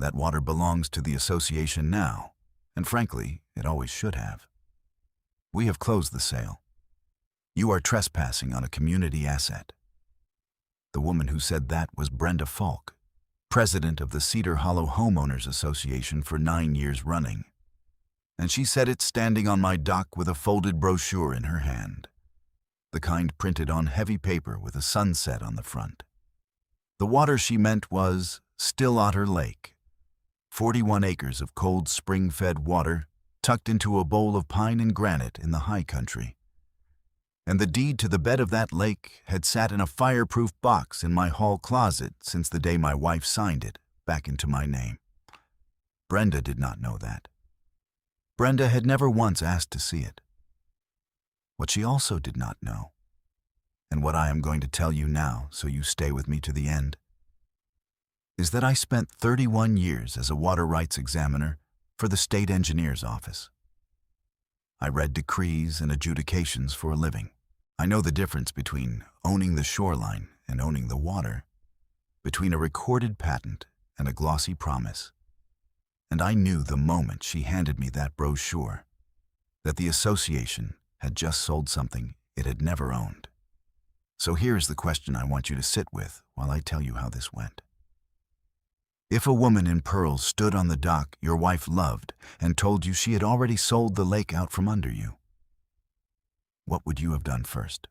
That water belongs to the association now, and frankly, it always should have. We have closed the sale. You are trespassing on a community asset." The woman who said that was Brenda Falk, president of the Cedar Hollow Homeowners Association for 9 years running. And she said it standing on my dock with a folded brochure in her hand, the kind printed on heavy paper with a sunset on the front. The water she meant was Still Otter Lake, 41 acres of cold spring-fed water tucked into a bowl of pine and granite in the high country. And the deed to the bed of that lake had sat in a fireproof box in my hall closet since the day my wife signed it back into my name. Brenda did not know that. Brenda had never once asked to see it. What she also did not know, and what I am going to tell you now so you stay with me to the end, is that I spent 31 years as a water rights examiner for the state engineer's office. I read decrees and adjudications for a living. I know the difference between owning the shoreline and owning the water, between a recorded patent and a glossy promise. And I knew the moment she handed me that brochure that the association had just sold something it had never owned. So here's the question I want you to sit with while I tell you how this went. If a woman in pearls stood on the dock your wife loved and told you she had already sold the lake out from under you, what would you have done first?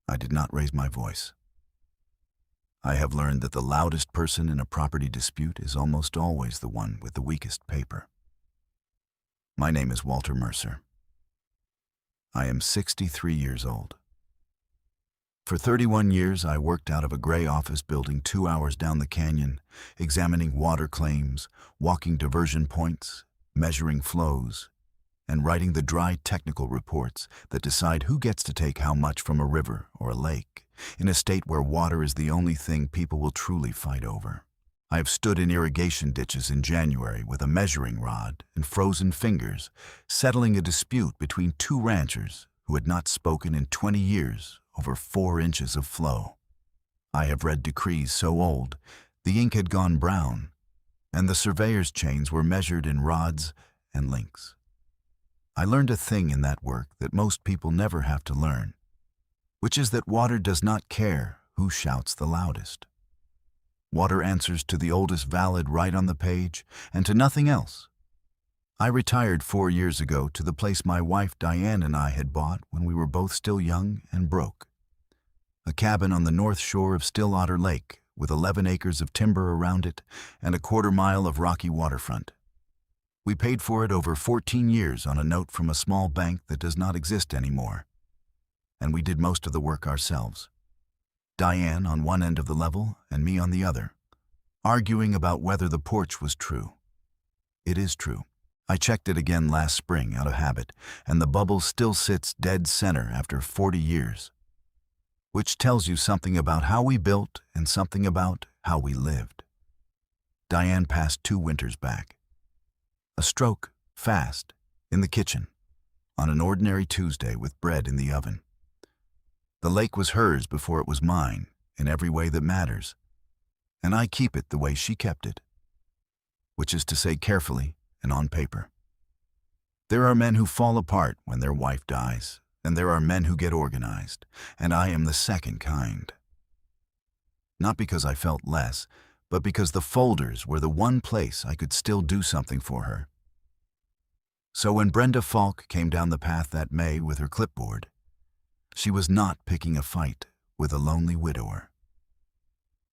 I did not raise my voice. I have learned that the loudest person in a property dispute is almost always the one with the weakest paper. My name is Walter Mercer. I am 63 years old. For 31 years, I worked out of a gray office building 2 hours down the canyon, examining water claims, walking diversion points, measuring flows, and writing the dry technical reports that decide who gets to take how much from a river or a lake, in a state where water is the only thing people will truly fight over. I have stood in irrigation ditches in January with a measuring rod and frozen fingers, settling a dispute between 2 ranchers who had not spoken in 20 years over 4 inches of flow. I have read decrees so old, the ink had gone brown, and the surveyor's chains were measured in rods and links. I learned a thing in that work that most people never have to learn, which is that water does not care who shouts the loudest. Water answers to the oldest valid right on the page and to nothing else. I retired 4 years ago to the place my wife Diane and I had bought when we were both still young and broke. A cabin on the north shore of Still Otter Lake with 11 acres of timber around it and a 1/4 mile of rocky waterfront. We paid for it over 14 years on a note from a small bank that does not exist anymore. And we did most of the work ourselves. Diane on one end of the level and me on the other, arguing about whether the porch was true. It is true. I checked it again last spring out of habit, and the bubble still sits dead center after 40 years, which tells you something about how we built and something about how we lived. Diane passed 2 winters back. A stroke, fast, in the kitchen, on an ordinary Tuesday with bread in the oven. The lake was hers before it was mine, in every way that matters, and I keep it the way she kept it, which is to say carefully and on paper. There are men who fall apart when their wife dies, and there are men who get organized, and I am the second kind. Not because I felt less, but because the folders were the one place I could still do something for her. So when Brenda Falk came down the path that May with her clipboard, she was not picking a fight with a lonely widower.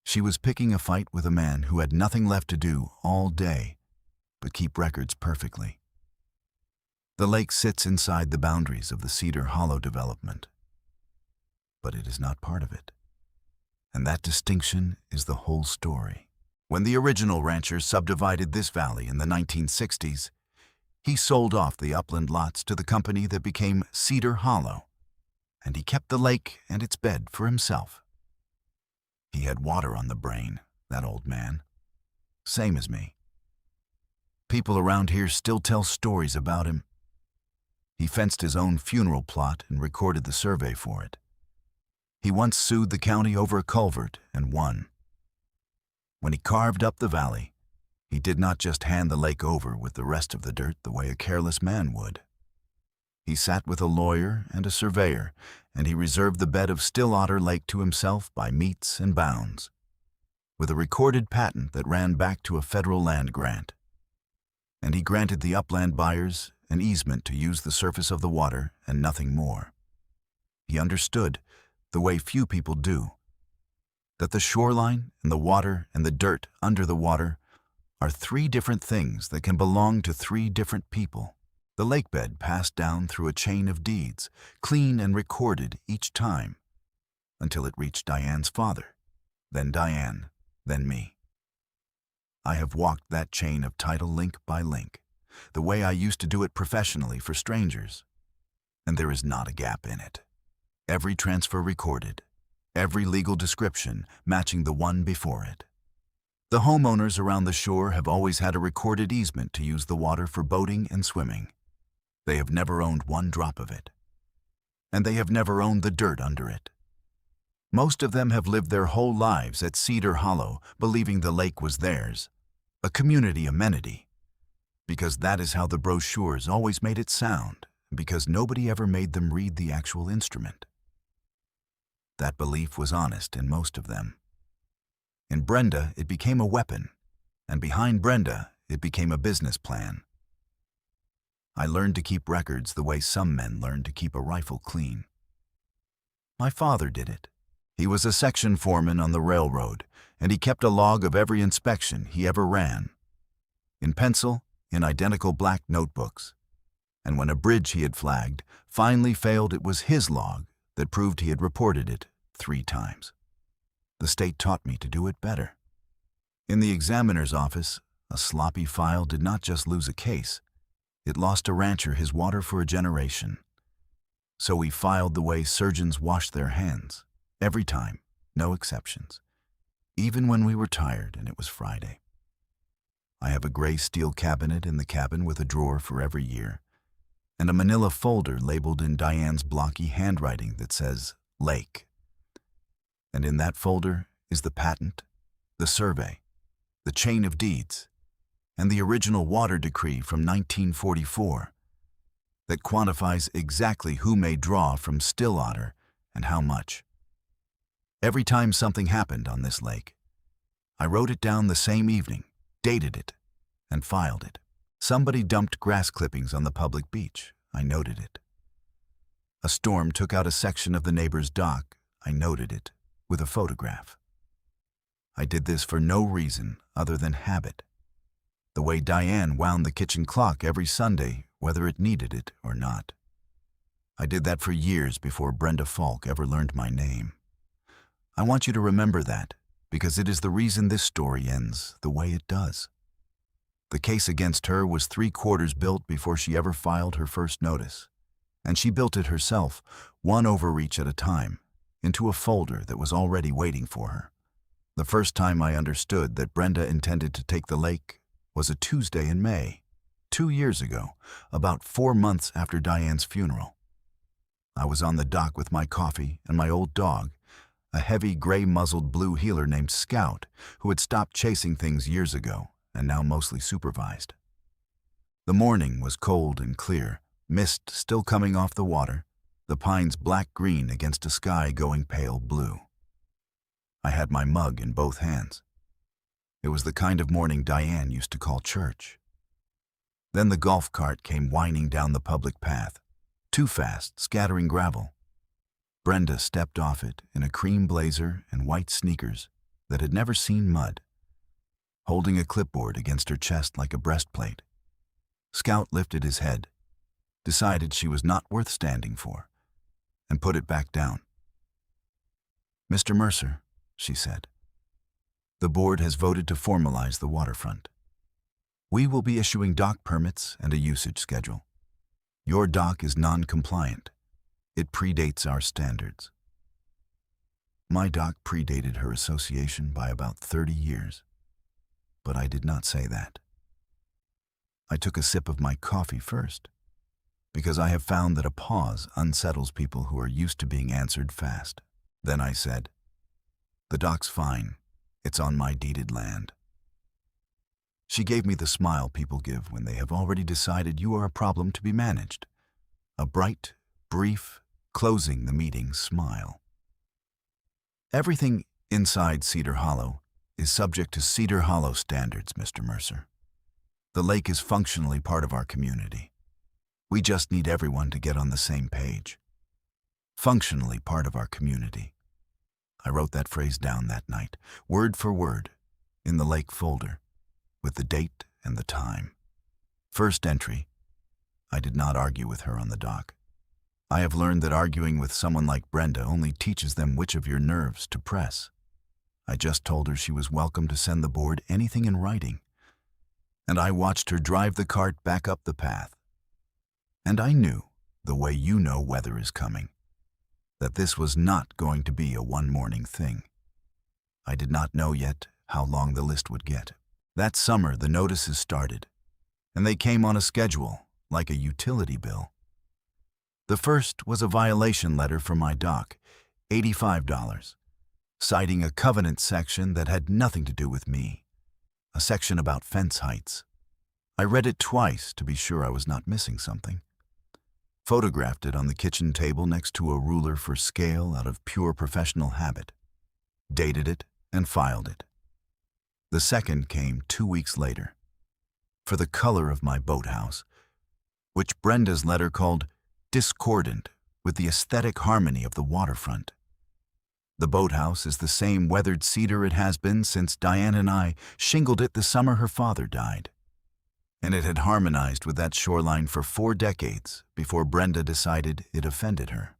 She was picking a fight with a man who had nothing left to do all day but keep records perfectly. The lake sits inside the boundaries of the Cedar Hollow development, but it is not part of it. And that distinction is the whole story. When the original rancher subdivided this valley in the 1960s, he sold off the upland lots to the company that became Cedar Hollow, and he kept the lake and its bed for himself. He had water on the brain, that old man. Same as me. People around here still tell stories about him. He fenced his own funeral plot and recorded the survey for it. He once sued the county over a culvert and won. When he carved up the valley, He did not just hand the lake over with the rest of the dirt the way a careless man would. He sat with a lawyer and a surveyor, and he reserved the bed of Still Otter Lake to himself by metes and bounds, with a recorded patent that ran back to a federal land grant. And he granted the upland buyers an easement to use the surface of the water and nothing more. He understood, the way few people do, that the shoreline and the water and the dirt under the water are three different things that can belong to three different people. The lakebed passed down through a chain of deeds, clean and recorded each time, until it reached Diane's father, then Diane, then me. I have walked that chain of title link by link, the way I used to do it professionally for strangers, and there is not a gap in it. Every transfer recorded, every legal description matching the one before it. The homeowners around the shore have always had a recorded easement to use the water for boating and swimming. They have never owned one drop of it, and they have never owned the dirt under it. Most of them have lived their whole lives at Cedar Hollow, believing the lake was theirs, a community amenity, because that is how the brochures always made it sound, because nobody ever made them read the actual instrument. That belief was honest in most of them. In Brenda, it became a weapon, and behind Brenda, it became a business plan. I learned to keep records the way some men learn to keep a rifle clean. My father did it. He was a section foreman on the railroad, and he kept a log of every inspection he ever ran, in pencil, in identical black notebooks. And when a bridge he had flagged finally failed, it was his log that proved he had reported it 3 times. The state taught me to do it better. In the examiner's office, a sloppy file did not just lose a case, it lost a rancher his water for a generation. So we filed the way surgeons wash their hands, every time, no exceptions, even when we were tired and it was Friday. I have a gray steel cabinet in the cabin with a drawer for every year, and a manila folder labeled in Diane's blocky handwriting that says Lake. And in that folder is the patent, the survey, the chain of deeds, and the original water decree from 1944 that quantifies exactly who may draw from Still Otter and how much. Every time something happened on this lake, I wrote it down the same evening, dated it, and filed it. Somebody dumped grass clippings on the public beach. I noted it. A storm took out a section of the neighbor's dock. I noted it with a photograph. I did this for no reason other than habit. The way Diane wound the kitchen clock every Sunday, whether it needed it or not. I did that for years before Brenda Falk ever learned my name. I want you to remember that, because it is the reason this story ends the way it does. The case against her was 3/4 built before she ever filed her first notice, and she built it herself, one overreach at a time, into a folder that was already waiting for her. The first time I understood that Brenda intended to take the lake was a Tuesday in May, 2 years ago, about 4 months after Diane's funeral. I was on the dock with my coffee and my old dog, a heavy gray-muzzled blue heeler named Scout, who had stopped chasing things years ago and now mostly supervised. The morning was cold and clear, mist still coming off the water, the pines black-green against a sky going pale blue. I had my mug in both hands. It was the kind of morning Diane used to call church. Then the golf cart came whining down the public path, too fast, scattering gravel. Brenda stepped off it in a cream blazer and white sneakers that had never seen mud, holding a clipboard against her chest like a breastplate. Scout lifted his head, decided she was not worth standing for, and put it back down. "Mr. Mercer," she said, "the board has voted to formalize the waterfront. We will be issuing dock permits and a usage schedule. Your dock is non-compliant. It predates our standards." My dock predated her association by about 30 years, but I did not say that. I took a sip of my coffee first, because I have found that a pause unsettles people who are used to being answered fast. Then I said, "The dock's fine. It's on my deeded land." She gave me the smile people give when they have already decided you are a problem to be managed. A bright, brief, closing the meeting smile. Everything inside Cedar Hollow is subject to Cedar Hollow standards, Mr. Mercer. The lake is functionally part of our community. We just need everyone to get on the same page. Functionally part of our community. I wrote that phrase down that night, word for word, in the lake folder, with the date and the time. First entry. I did not argue with her on the dock. I have learned that arguing with someone like Brenda only teaches them which of your nerves to press. I just told her she was welcome to send the board anything in writing. And I watched her drive the cart back up the path. And I knew, the way you know weather is coming, that this was not going to be a one-morning thing. I did not know yet how long the list would get. That summer, the notices started, and they came on a schedule, like a utility bill. The first was a violation letter from my dock, $85, citing a covenant section that had nothing to do with me, a section about fence heights. I read it twice to be sure I was not missing something. Photographed it on the kitchen table next to a ruler for scale out of pure professional habit. Dated it and filed it. The second came 2 weeks later, for the color of my boathouse, which Brenda's letter called discordant with the aesthetic harmony of the waterfront. The boathouse is the same weathered cedar it has been since Diane and I shingled it the summer her father died. And it had harmonized with that shoreline for 4 decades before Brenda decided it offended her.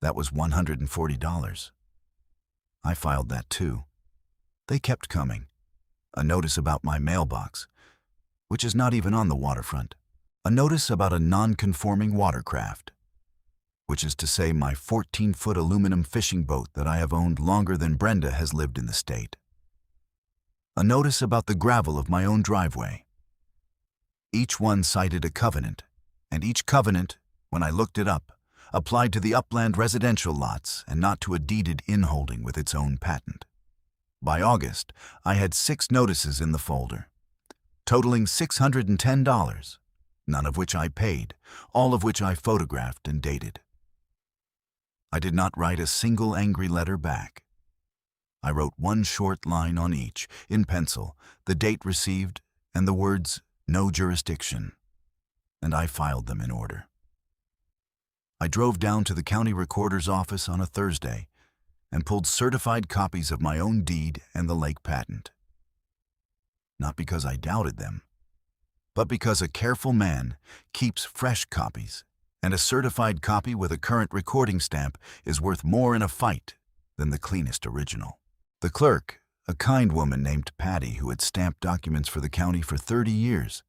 That was $140. I filed that too. They kept coming. A notice about my mailbox, which is not even on the waterfront. A notice about a non-conforming watercraft, which is to say my 14-foot aluminum fishing boat that I have owned longer than Brenda has lived in the state. A notice about the gravel of my own driveway. Each one cited a covenant, and each covenant, when I looked it up, applied to the upland residential lots and not to a deeded inholding with its own patent. By August, I had 6 notices in the folder, totaling $610, none of which I paid, all of which I photographed and dated. I did not write a single angry letter back. I wrote one short line on each, in pencil, the date received, and the words, "No jurisdiction," and I filed them in order. I drove down to the county recorder's office on a Thursday and pulled certified copies of my own deed and the lake patent. Not because I doubted them, but because a careful man keeps fresh copies, and a certified copy with a current recording stamp is worth more in a fight than the cleanest original. The clerk, a kind woman named Patty who had stamped documents for the county for 30 years,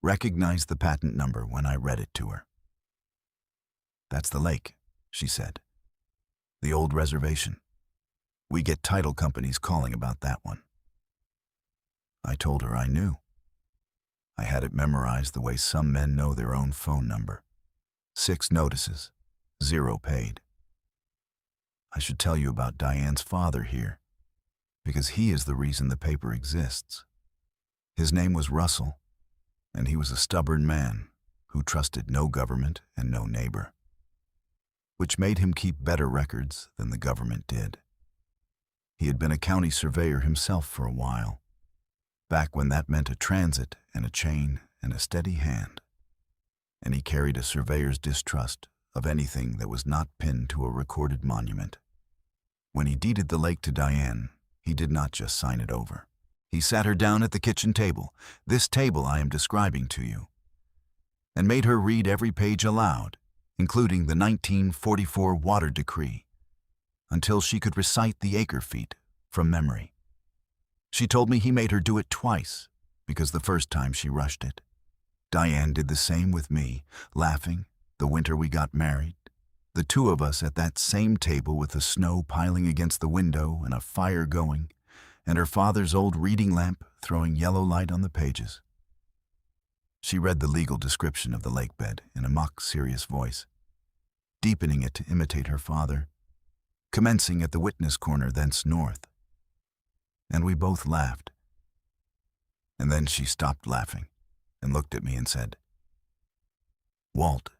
recognized the patent number when I read it to her. "That's the lake," she said. "The old reservation. We get title companies calling about that one." I told her I knew. I had it memorized the way some men know their own phone number. 6 notices, 0 paid. I should tell you about Diane's father here, because he is the reason the paper exists. His name was Russell, and he was a stubborn man who trusted no government and no neighbor, which made him keep better records than the government did. He had been a county surveyor himself for a while, back when that meant a transit and a chain and a steady hand, and he carried a surveyor's distrust of anything that was not pinned to a recorded monument. When he deeded the lake to Diane, he did not just sign it over. He sat her down at the kitchen table, this table I am describing to you, and made her read every page aloud, including the 1944 water decree, until she could recite the acre feet from memory. She told me he made her do it twice, because the first time she rushed it. Diane did the same with me, laughing, the winter we got married, the 2 of us at that same table with the snow piling against the window and a fire going, and her father's old reading lamp throwing yellow light on the pages. She read the legal description of the lake bed in a mock-serious voice, deepening it to imitate her father, commencing at the witness corner thence north. And we both laughed. And then she stopped laughing and looked at me and said, "Walt,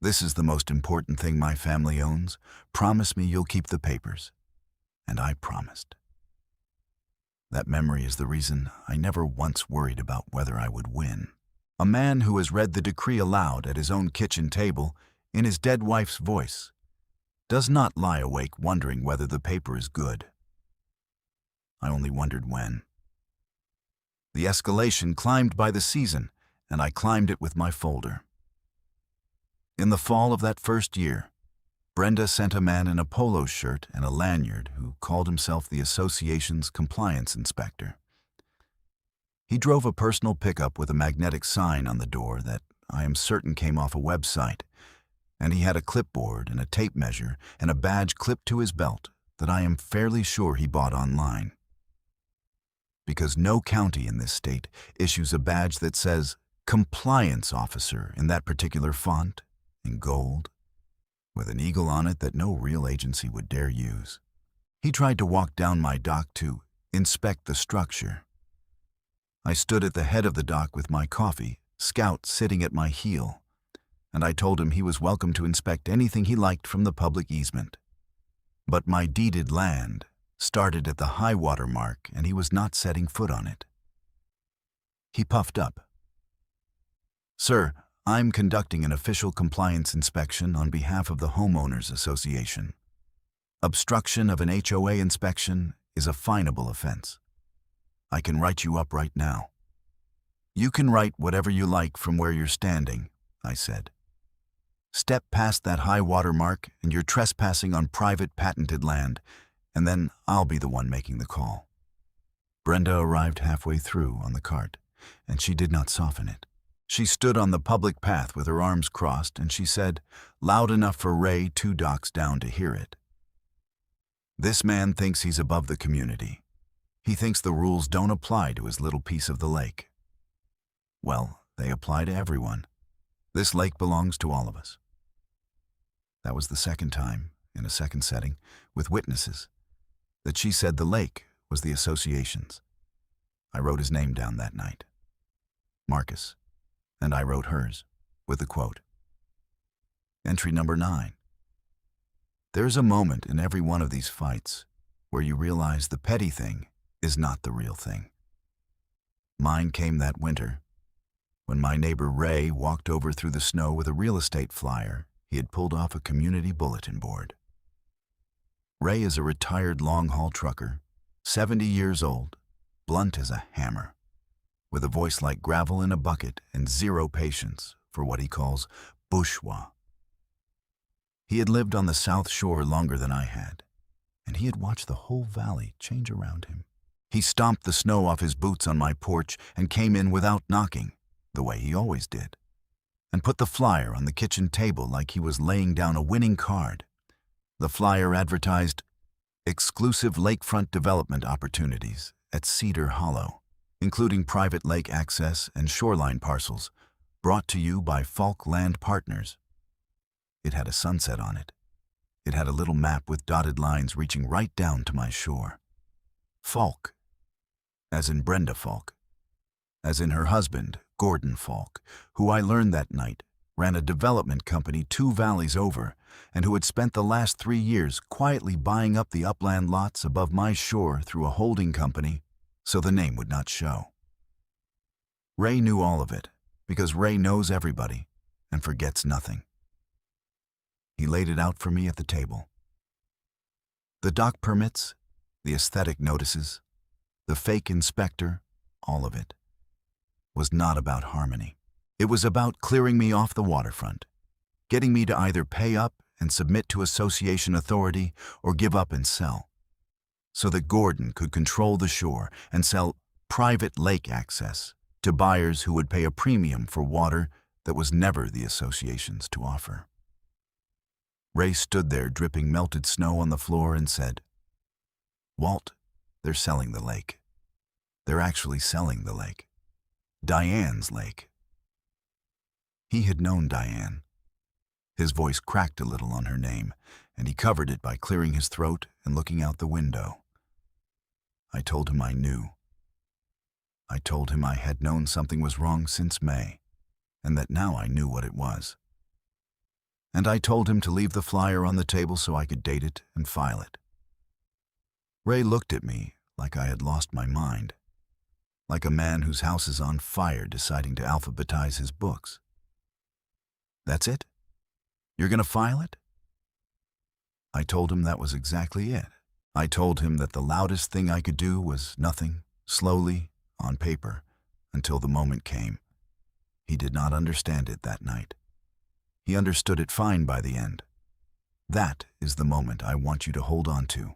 this is the most important thing my family owns. Promise me you'll keep the papers." And I promised. That memory is the reason I never once worried about whether I would win. A man who has read the decree aloud at his own kitchen table in his dead wife's voice does not lie awake wondering whether the paper is good. I only wondered when. The escalation climbed by the season, and I climbed it with my folder. In the fall of that first year, Brenda sent a man in a polo shirt and a lanyard who called himself the association's compliance inspector. He drove a personal pickup with a magnetic sign on the door that I am certain came off a website, and he had a clipboard and a tape measure and a badge clipped to his belt that I am fairly sure he bought online. Because no county in this state issues a badge that says compliance officer in that particular font, in gold, with an eagle on it that no real agency would dare use. He tried to walk down my dock to inspect the structure. I stood at the head of the dock with my coffee, Scout sitting at my heel, and I told him he was welcome to inspect anything he liked from the public easement. But my deeded land started at the high water mark, and he was not setting foot on it. He puffed up. "Sir, I'm conducting an official compliance inspection on behalf of the Homeowners Association. Obstruction of an HOA inspection is a finable offense. I can write you up right now." "You can write whatever you like from where you're standing," I said. "Step past that high water mark and you're trespassing on private patented land, and then I'll be the one making the call." Brenda arrived halfway through on the cart, and she did not soften it. She stood on the public path with her arms crossed, and she said, loud enough for Ray 2 docks down to hear it, "This man thinks he's above the community. He thinks the rules don't apply to his little piece of the lake. Well, they apply to everyone. This lake belongs to all of us." That was the second time, in a second setting, with witnesses, that she said the lake was the association's. I wrote his name down that night, Marcus, and I wrote hers, with the quote. Entry number 9. There's a moment in every one of these fights where you realize the petty thing is not the real thing. Mine came that winter, when my neighbor Ray walked over through the snow with a real estate flyer he had pulled off a community bulletin board. Ray is a retired long-haul trucker, 70 years old, blunt as a hammer, with a voice like gravel in a bucket and zero patience for what he calls bourgeois. He had lived on the South Shore longer than I had, and he had watched the whole valley change around him. He stomped the snow off his boots on my porch and came in without knocking, the way he always did, and put the flyer on the kitchen table like he was laying down a winning card. The flyer advertised exclusive lakefront development opportunities at Cedar Hollow, including private lake access and shoreline parcels, brought to you by Falk Land Partners. It had a sunset on it. It had a little map with dotted lines reaching right down to my shore. Falk, as in Brenda Falk, as in her husband, Gordon Falk, who I learned that night ran a development company 2 valleys over and who had spent the last 3 years quietly buying up the upland lots above my shore through a holding company so the name would not show. Ray knew all of it because Ray knows everybody and forgets nothing. He laid it out for me at the table. The dock permits, the aesthetic notices, the fake inspector, all of it, was not about harmony. It was about clearing me off the waterfront, getting me to either pay up and submit to association authority or give up and sell, so that Gordon could control the shore and sell private lake access to buyers who would pay a premium for water that was never the association's to offer. Ray stood there dripping melted snow on the floor and said, "Walt, they're selling the lake. They're actually selling the lake. Diane's lake." He had known Diane. His voice cracked a little on her name, and he covered it by clearing his throat and looking out the window. I told him I knew. I told him I had known something was wrong since May, and that now I knew what it was. And I told him to leave the flyer on the table so I could date it and file it. Ray looked at me like I had lost my mind, like a man whose house is on fire deciding to alphabetize his books. That's it? You're going to file it? I told him that was exactly it. I told him that the loudest thing I could do was nothing, slowly, on paper, until the moment came. He did not understand it that night. He understood it fine by the end. That is the moment I want you to hold on to,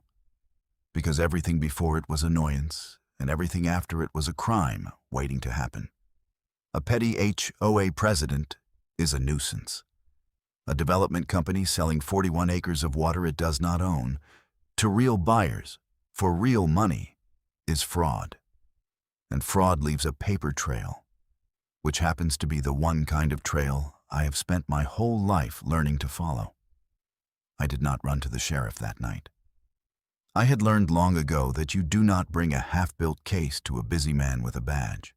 because everything before it was annoyance, and everything after it was a crime waiting to happen. A petty HOA president is a nuisance. A development company selling 41 acres of water it does not own to real buyers for real money is fraud. And fraud leaves a paper trail, which happens to be the one kind of trail I have spent my whole life learning to follow. I did not run to the sheriff that night. I had learned long ago that you do not bring a half-built case to a busy man with a badge.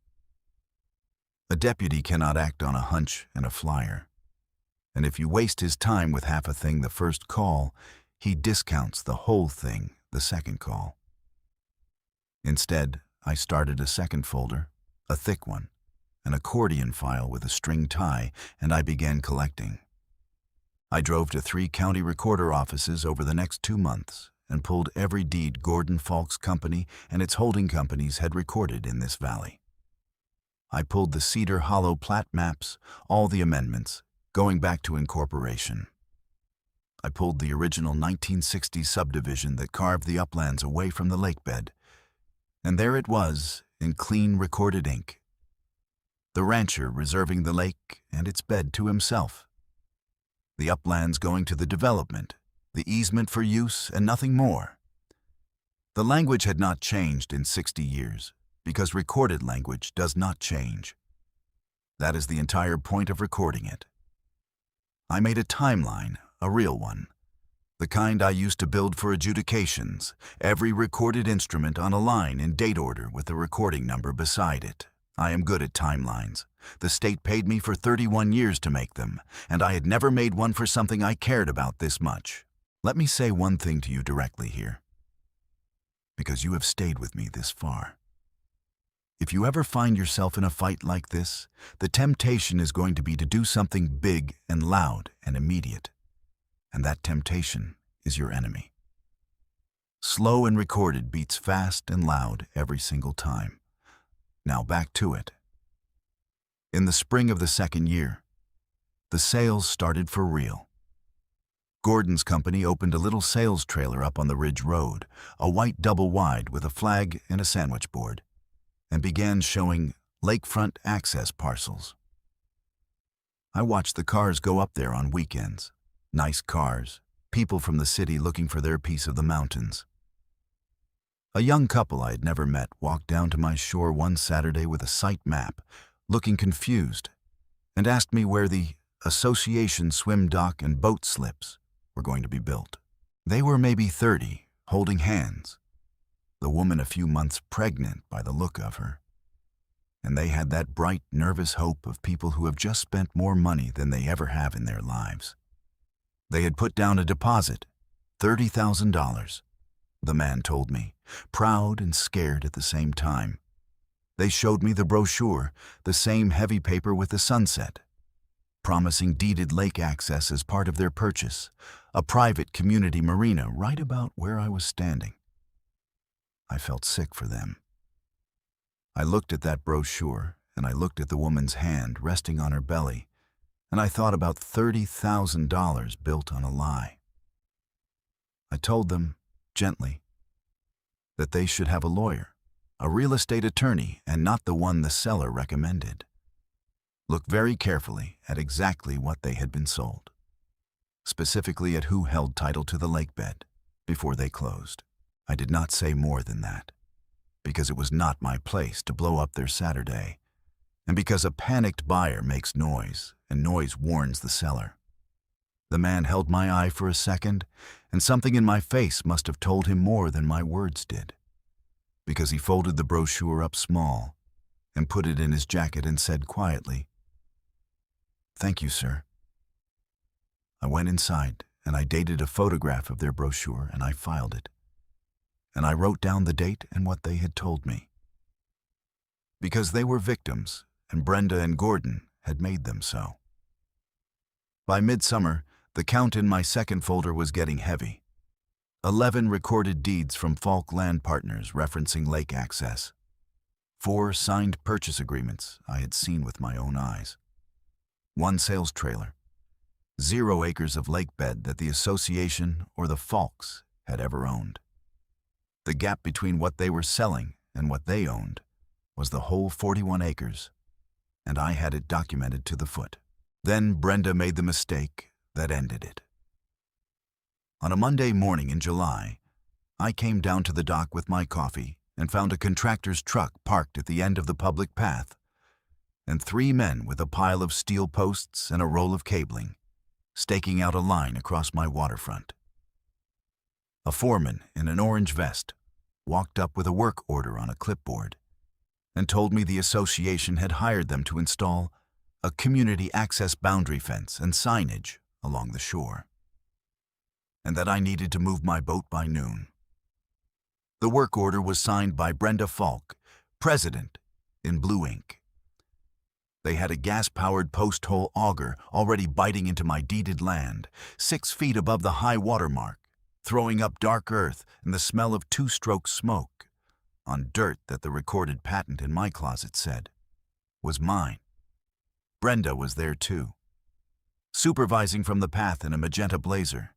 A deputy cannot act on a hunch and a flyer. And if you waste his time with half a thing the first call, he discounts the whole thing the second call. Instead, I started a second folder, a thick one, an accordion file with a string tie, and I began collecting. I drove to 3 county recorder offices over the next 2 months and pulled every deed Gordon Falk's company and its holding companies had recorded in this valley. I pulled the Cedar Hollow plat maps, all the amendments, going back to incorporation. I pulled the original 1960s subdivision that carved the uplands away from the lakebed, and there it was in clean recorded ink. The rancher reserving the lake and its bed to himself. The uplands going to the development, the easement for use and nothing more. The language had not changed in 60 years, because recorded language does not change. That is the entire point of recording it. I made a timeline, a real one, the kind I used to build for adjudications, every recorded instrument on a line in date order with a recording number beside it. I am good at timelines. The state paid me for 31 years to make them, and I had never made one for something I cared about this much. Let me say one thing to you directly here, because you have stayed with me this far. If you ever find yourself in a fight like this, the temptation is going to be to do something big and loud and immediate. And that temptation is your enemy. Slow and recorded beats fast and loud every single time. Now back to it. In the spring of the second year, the sales started for real. Gordon's company opened a little sales trailer up on the Ridge Road, a white double-wide with a flag and a sandwich board, and began showing lakefront access parcels. I watched the cars go up there on weekends. Nice cars, people from the city looking for their piece of the mountains. A young couple I had never met walked down to my shore one Saturday with a site map, looking confused, and asked me where the association swim dock and boat slips were going to be built. They were maybe 30, holding hands, the woman a few months pregnant by the look of her. And they had that bright, nervous hope of people who have just spent more money than they ever have in their lives. They had put down a deposit, $30,000, the man told me, proud and scared at the same time. They showed me the brochure, the same heavy paper with the sunset, promising deeded lake access as part of their purchase, a private community marina right about where I was standing. I felt sick for them. I looked at that brochure, and I looked at the woman's hand resting on her belly, and I thought about $30,000 built on a lie. I told them, gently, that they should have a lawyer, a real estate attorney, and not the one the seller recommended. Look very carefully at exactly what they had been sold, specifically at who held title to the lakebed before they closed. I did not say more than that, because it was not my place to blow up their Saturday, and because a panicked buyer makes noise, and noise warns the seller. The man held my eye for a second, and something in my face must have told him more than my words did, because he folded the brochure up small, and put it in his jacket and said quietly, "Thank you, sir." I went inside and I dated a photograph of their brochure and I filed it. And I wrote down the date and what they had told me. Because they were victims, and Brenda and Gordon had made them so. By midsummer, the count in my second folder was getting heavy. 11 recorded deeds from Falk Land Partners referencing lake access. 4 signed purchase agreements I had seen with my own eyes. 1 sales trailer. 0 acres of lake bed that the association or the Falks had ever owned. The gap between what they were selling and what they owned was the whole 41 acres, and I had it documented to the foot. Then Brenda made the mistake that ended it. On a Monday morning in July, I came down to the dock with my coffee and found a contractor's truck parked at the end of the public path, and 3 men with a pile of steel posts and a roll of cabling, staking out a line across my waterfront. A foreman in an orange vest walked up with a work order on a clipboard and told me the association had hired them to install a community access boundary fence and signage along the shore, and that I needed to move my boat by noon. The work order was signed by Brenda Falk, president, in blue ink. They had a gas-powered post-hole auger already biting into my deeded land, 6 feet above the high water mark, throwing up dark earth and the smell of 2-stroke smoke on dirt that the recorded patent in my closet said was mine. Brenda was there too, supervising from the path in a magenta blazer,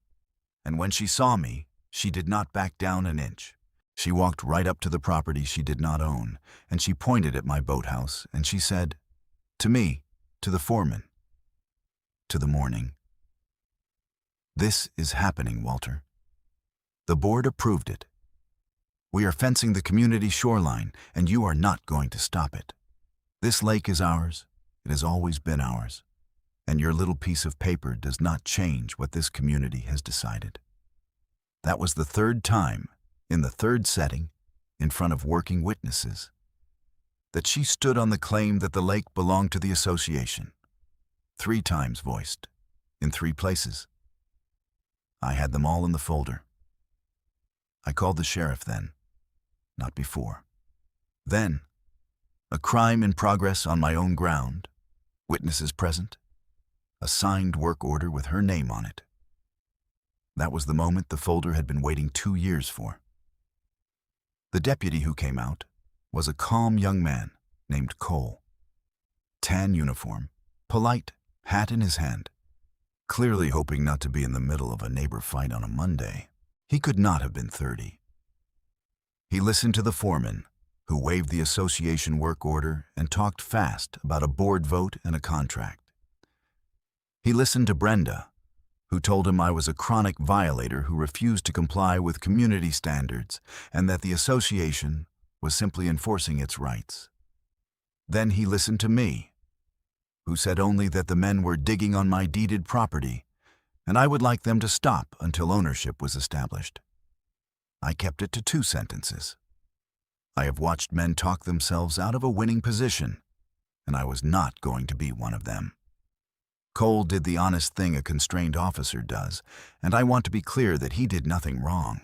and when she saw me, she did not back down an inch. She walked right up to the property she did not own, and she pointed at my boathouse, and she said, to me, to the foreman, to the morning, "This is happening, Walter. The board approved it. We are fencing the community shoreline, and you are not going to stop it. This lake is ours. It has always been ours. And your little piece of paper does not change what this community has decided." That was the 3rd time, in the 3rd setting, in front of working witnesses, that she stood on the claim that the lake belonged to the association. 3 times voiced, in 3 places. I had them all in the folder. I called the sheriff then, not before. Then, a crime in progress on my own ground, witnesses present, a signed work order with her name on it. That was the moment the folder had been waiting 2 years for. The deputy who came out was a calm young man named Cole. Tan uniform, polite, hat in his hand, clearly hoping not to be in the middle of a neighbor fight on a Monday. He could not have been 30. He listened to the foreman, who waved the association work order and talked fast about a board vote and a contract. He listened to Brenda, who told him I was a chronic violator who refused to comply with community standards and that the association was simply enforcing its rights. Then he listened to me, who said only that the men were digging on my deeded property and I would like them to stop until ownership was established. I kept it to 2 sentences. I have watched men talk themselves out of a winning position, and I was not going to be one of them. Cole did the honest thing a constrained officer does, and I want to be clear that he did nothing wrong.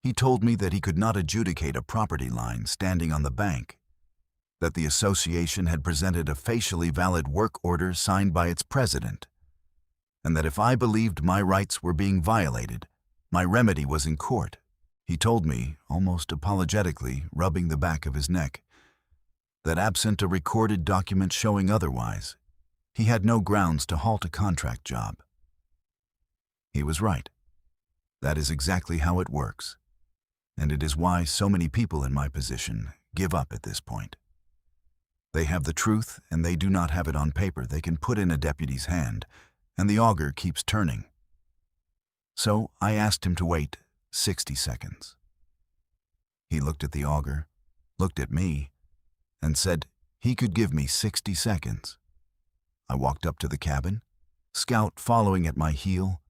He told me that he could not adjudicate a property line standing on the bank, that the association had presented a facially valid work order signed by its president, and that if I believed my rights were being violated, my remedy was in court. He told me, almost apologetically, rubbing the back of his neck, that absent a recorded document showing otherwise, he had no grounds to halt a contract job. He was right. That is exactly how it works, and it is why so many people in my position give up at this point. They have the truth, and they do not have it on paper they can put in a deputy's hand, and the auger keeps turning. So I asked him to wait 60 seconds. He looked at the auger, looked at me, and said he could give me 60 seconds. I walked up to the cabin, Scout following at my heel,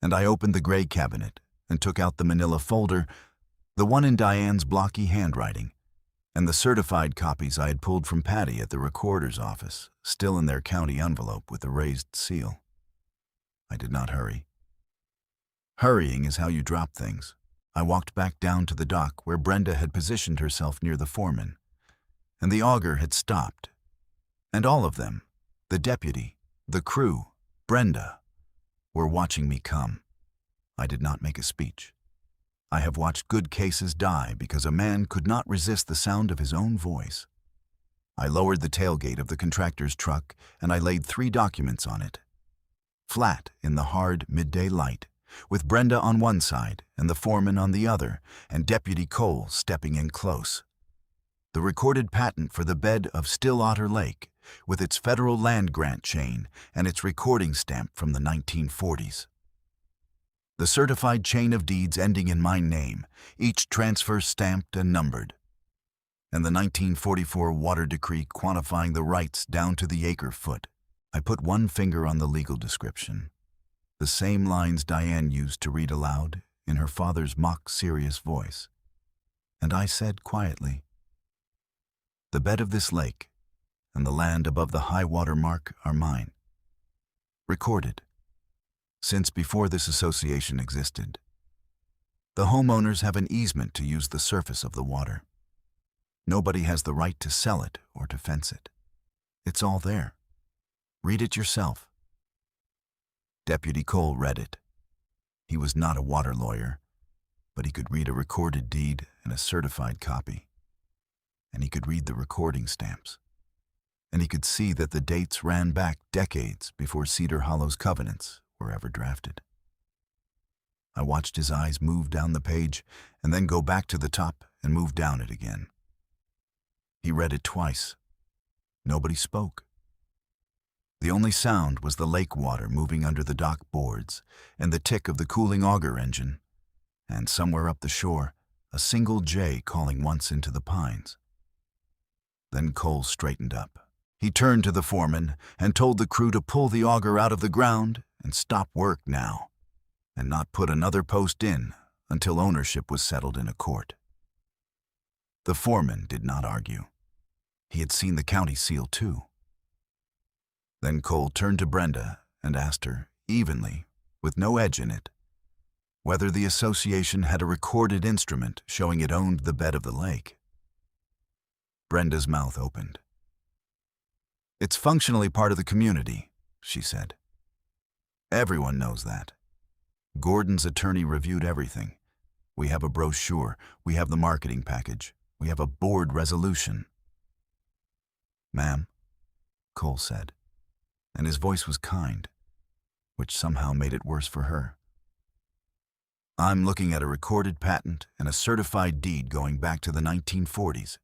and I opened the gray cabinet and took out the manila folder, the one in Diane's blocky handwriting, and the certified copies I had pulled from Patty at the recorder's office, still in their county envelope with the raised seal. I did not hurry. Hurrying is how you drop things. I walked back down to the dock where Brenda had positioned herself near the foreman, and the auger had stopped. And all of them, the deputy, the crew, Brenda, were watching me come. I did not make a speech. I have watched good cases die because a man could not resist the sound of his own voice. I lowered the tailgate of the contractor's truck and I laid 3 documents on it. Flat in the hard midday light, with Brenda on one side and the foreman on the other, and Deputy Cole stepping in close. The recorded patent for the bed of Still Otter Lake, with its federal land grant chain and its recording stamp from the 1940s. The certified chain of deeds ending in my name, each transfer stamped and numbered. And the 1944 water decree quantifying the rights down to the acre foot. I put one finger on the legal description, the same lines Diane used to read aloud in her father's mock-serious voice. And I said quietly, "The bed of this lake and the land above the high water mark are mine. Recorded since before this association existed. The homeowners have an easement to use the surface of the water. Nobody has the right to sell it or to fence it. It's all there. Read it yourself." Deputy Cole read it. He was not a water lawyer, but he could read a recorded deed and a certified copy. And he could read the recording stamps. And he could see that the dates ran back decades before Cedar Hollow's covenants were ever drafted. I watched his eyes move down the page and then go back to the top and move down it again. He read it twice. Nobody spoke. The only sound was the lake water moving under the dock boards and the tick of the cooling auger engine, and somewhere up the shore, a single jay calling once into the pines. Then Cole straightened up. He turned to the foreman and told the crew to pull the auger out of the ground and stop work now, and not put another post in until ownership was settled in a court. The foreman did not argue. He had seen the county seal too. Then Cole turned to Brenda and asked her, evenly, with no edge in it, whether the association had a recorded instrument showing it owned the bed of the lake. Brenda's mouth opened. "It's functionally part of the community," she said. "Everyone knows that. Gordon's attorney reviewed everything. We have a brochure, we have the marketing package, we have a board resolution." "Ma'am," Cole said, and his voice was kind, which somehow made it worse for her. "I'm looking at a recorded patent and a certified deed going back to the 1940s.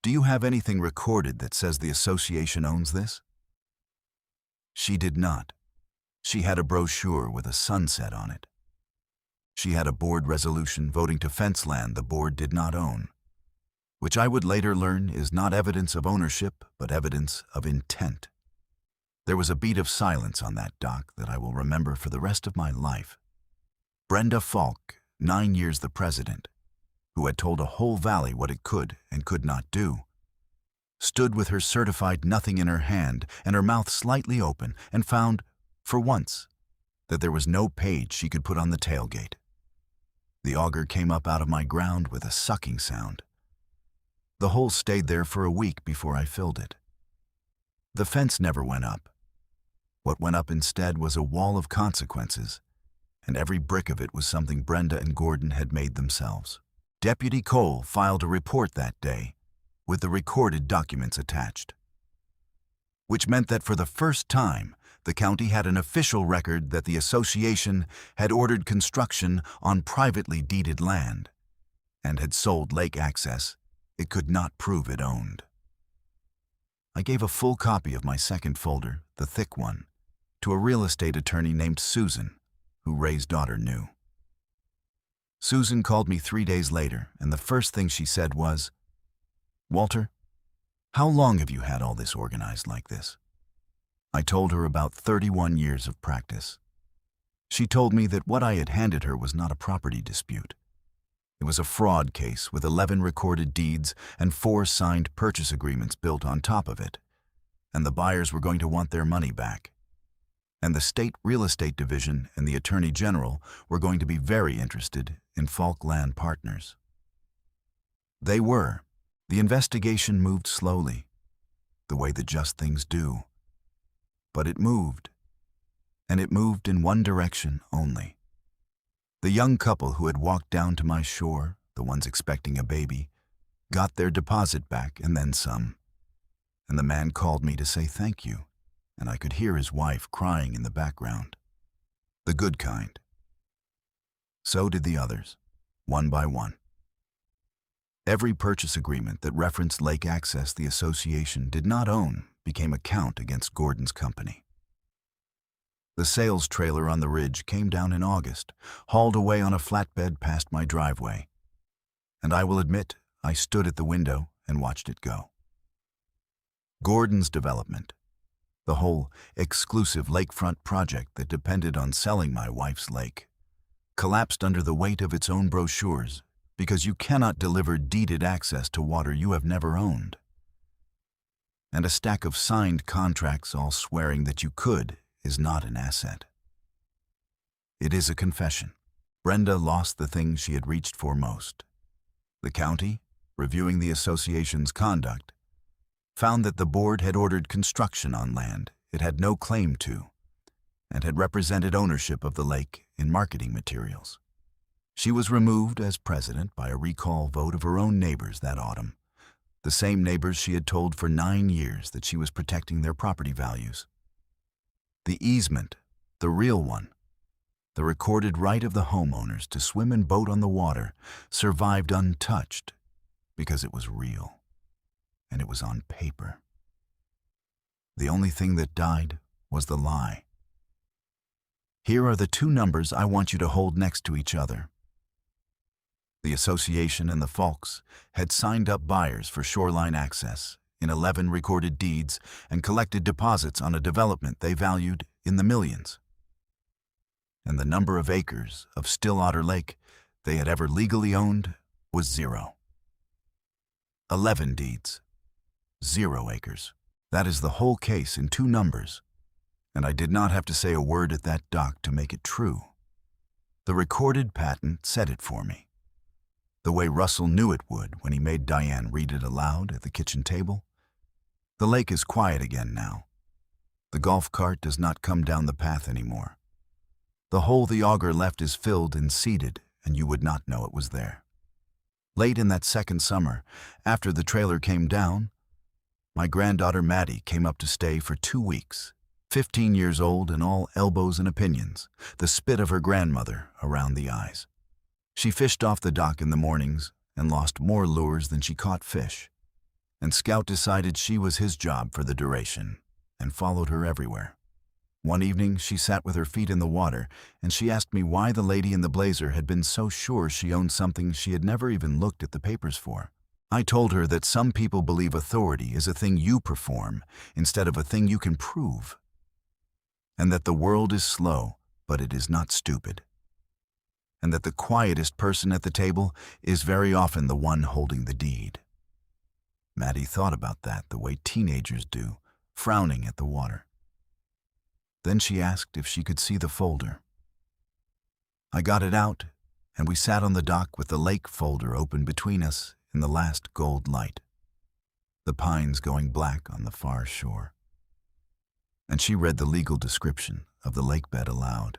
Do you have anything recorded that says the association owns this?" She did not. She had a brochure with a sunset on it. She had a board resolution voting to fence land the board did not own, which I would later learn is not evidence of ownership, but evidence of intent. There was a beat of silence on that dock that I will remember for the rest of my life. Brenda Falk, 9 years the president, who had told a whole valley what it could and could not do, stood with her certified nothing in her hand and her mouth slightly open and found, for once, that there was no page she could put on the tailgate. The auger came up out of my ground with a sucking sound. The hole stayed there for a week before I filled it. The fence never went up. What went up instead was a wall of consequences, and every brick of it was something Brenda and Gordon had made themselves. Deputy Cole filed a report that day, with the recorded documents attached, which meant that for the first time, the county had an official record that the association had ordered construction on privately deeded land and had sold lake access it could not prove it owned. I gave a full copy of my second folder, the thick one, to a real estate attorney named Susan, who Ray's daughter knew. Susan called me 3 days later, and the first thing she said was, "Walter, how long have you had all this organized like this?" I told her about 31 years of practice. She told me that what I had handed her was not a property dispute. It was a fraud case with 11 recorded deeds and 4 signed purchase agreements built on top of it, and the buyers were going to want their money back. And the State Real Estate Division and the Attorney General were going to be very interested in Falk Land Partners. They were. The investigation moved slowly, the way that just things do. But it moved, and it moved in one direction only. The young couple who had walked down to my shore, the ones expecting a baby, got their deposit back and then some. And the man called me to say thank you, and I could hear his wife crying in the background. The good kind. So did the others, one by one. Every purchase agreement that referenced lake access the association did not own became a count against Gordon's company. The sales trailer on the ridge came down in August, hauled away on a flatbed past my driveway. And I will admit, I stood at the window and watched it go. Gordon's development, the whole exclusive lakefront project that depended on selling my wife's lake, collapsed under the weight of its own brochures because you cannot deliver deeded access to water you have never owned. And a stack of signed contracts all swearing that you could is not an asset. It is a confession. Brenda lost the thing she had reached for most. The county, reviewing the association's conduct, found that the board had ordered construction on land it had no claim to and had represented ownership of the lake in marketing materials. She was removed as president by a recall vote of her own neighbors that autumn, the same neighbors she had told for 9 years that she was protecting their property values. The easement, the real one, the recorded right of the homeowners to swim and boat on the water, survived untouched because it was real, and it was on paper. The only thing that died was the lie. Here are the 2 numbers I want you to hold next to each other. The association and the Falks had signed up buyers for shoreline access in 11 recorded deeds and collected deposits on a development they valued in the millions. And the number of acres of Stillwater Lake they had ever legally owned was 0. 11 deeds, 0 acres. That is the whole case in 2 numbers, and I did not have to say a word at that dock to make it true. The recorded patent said it for me, the way Russell knew it would when he made Diane read it aloud at the kitchen table. The lake is quiet again now. The golf cart does not come down the path anymore. The hole the auger left is filled and seeded, and you would not know it was there. Late in that second summer, after the trailer came down, my granddaughter Maddie came up to stay for 2 weeks, 15 years old and all elbows and opinions, the spit of her grandmother around the eyes. She fished off the dock in the mornings and lost more lures than she caught fish, and Scout decided she was his job for the duration and followed her everywhere. One evening, she sat with her feet in the water, and she asked me why the lady in the blazer had been so sure she owned something she had never even looked at the papers for. I told her that some people believe authority is a thing you perform instead of a thing you can prove, and that the world is slow, but it is not stupid, and that the quietest person at the table is very often the one holding the deed. Maddie thought about that the way teenagers do, frowning at the water. Then she asked if she could see the folder. I got it out, and we sat on the dock with the lake folder open between us in the last gold light, the pines going black on the far shore. And she read the legal description of the lake bed aloud,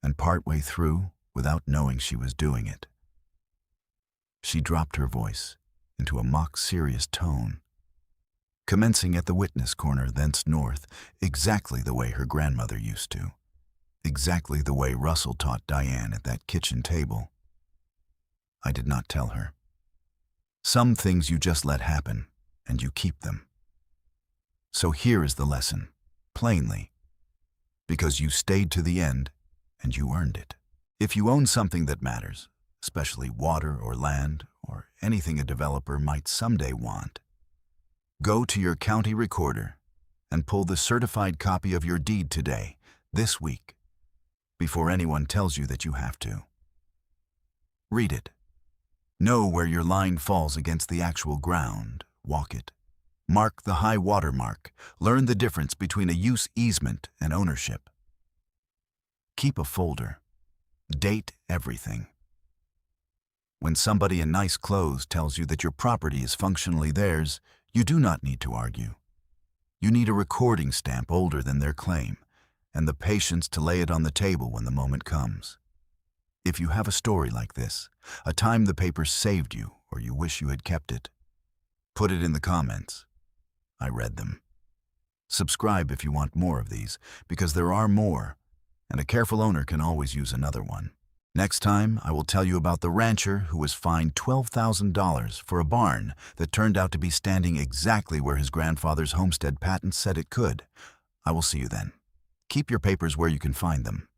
and partway through, without knowing she was doing it, she dropped her voice into a mock-serious tone, commencing at the witness corner thence north, exactly the way her grandmother used to, exactly the way Russell taught Diane at that kitchen table. I did not tell her. Some things you just let happen, and you keep them. So here is the lesson, plainly, because you stayed to the end, and you earned it. If you own something that matters, especially water or land or anything a developer might someday want, go to your county recorder and pull the certified copy of your deed today, this week, before anyone tells you that you have to. Read it, Know where your line falls against the actual ground. Walk it. Mark the high water mark. Learn the difference between a use easement and ownership. Keep a folder. Date everything. When somebody in nice clothes tells you that your property is functionally theirs, you do not need to argue. You need a recording stamp older than their claim, and the patience to lay it on the table when the moment comes. If you have a story like this, a time the papers saved you or you wish you had kept it, put it in the comments. I read them. Subscribe if you want more of these, because there are more, and a careful owner can always use another one. Next time, I will tell you about the rancher who was fined $12,000 for a barn that turned out to be standing exactly where his grandfather's homestead patent said it could. I will see you then. Keep your papers where you can find them.